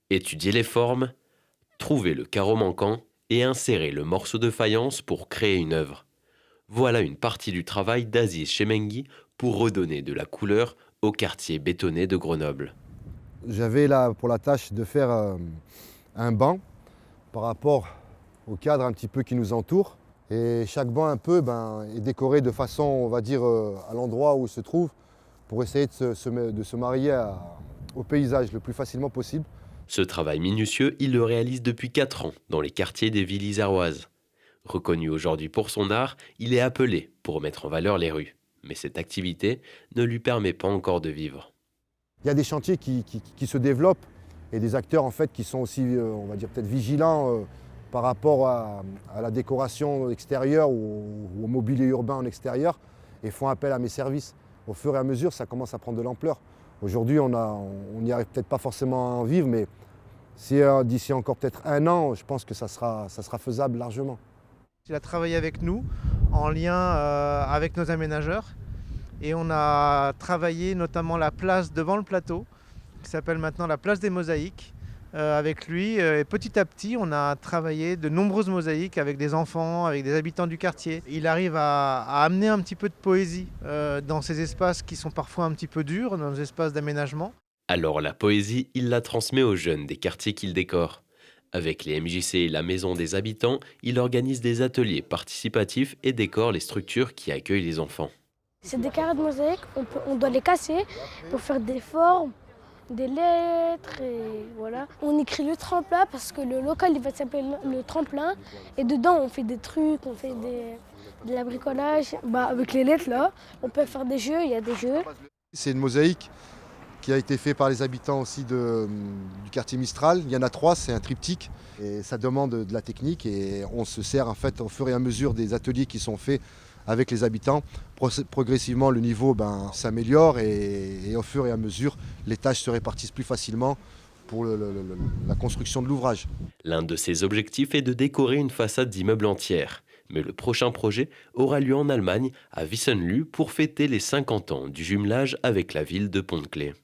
Étudier les formes, trouver le carreau manquant et insérer le morceau de faïence pour créer une œuvre. Voilà une partie du travail d'Aziz Chemengui pour redonner de la couleur au quartier bétonné de Grenoble. J'avais là pour la tâche de faire un banc par rapport au cadre un petit peu qui nous entoure. Et chaque banc un peu est décoré de façon, on va dire, à l'endroit où il se trouve pour essayer de se marier au paysage le plus facilement possible. Ce travail minutieux, il le réalise depuis 4 ans dans les quartiers des villes iséroises. Reconnu aujourd'hui pour son art, il est appelé pour mettre en valeur les rues. Mais cette activité ne lui permet pas encore de vivre. Il y a des chantiers qui se développent et des acteurs en fait qui sont aussi, on va dire, peut-être vigilants par rapport à la décoration extérieure ou au mobilier urbain en extérieur et font appel à mes services. Au fur et à mesure, ça commence à prendre de l'ampleur. Aujourd'hui, on n'y arrive peut-être pas forcément à en vivre, mais si d'ici encore peut-être un an, je pense que ça sera faisable largement. Il a travaillé avec nous en lien avec nos aménageurs et on a travaillé notamment la place devant le plateau qui s'appelle maintenant la place des mosaïques avec lui et petit à petit on a travaillé de nombreuses mosaïques avec des enfants, avec des habitants du quartier. Il arrive à amener un petit peu de poésie dans ces espaces qui sont parfois un petit peu durs, dans les espaces d'aménagement. Alors la poésie, il la transmet aux jeunes des quartiers qu'il décore. Avec les MJC et la Maison des Habitants, il organise des ateliers participatifs et décore les structures qui accueillent les enfants. C'est des carrés de mosaïque, on doit les casser pour faire des formes, des lettres et voilà. On écrit le tremplin parce que le local il va s'appeler le tremplin et dedans on fait des trucs, on fait de la bricolage. Avec les lettres là, on peut faire des jeux, il y a des jeux. C'est une mosaïque qui a été faite par les habitants aussi du quartier Mistral. Il y en a 3, c'est un triptyque et ça demande de la technique et on se sert en fait au fur et à mesure des ateliers qui sont faits avec les habitants. Progressivement, le niveau s'améliore et au fur et à mesure, les tâches se répartissent plus facilement pour la construction de l'ouvrage. L'un de ses objectifs est de décorer une façade d'immeuble entière. Mais le prochain projet aura lieu en Allemagne, à Wissenlü, pour fêter les 50 ans du jumelage avec la ville de Pont-de-Claix.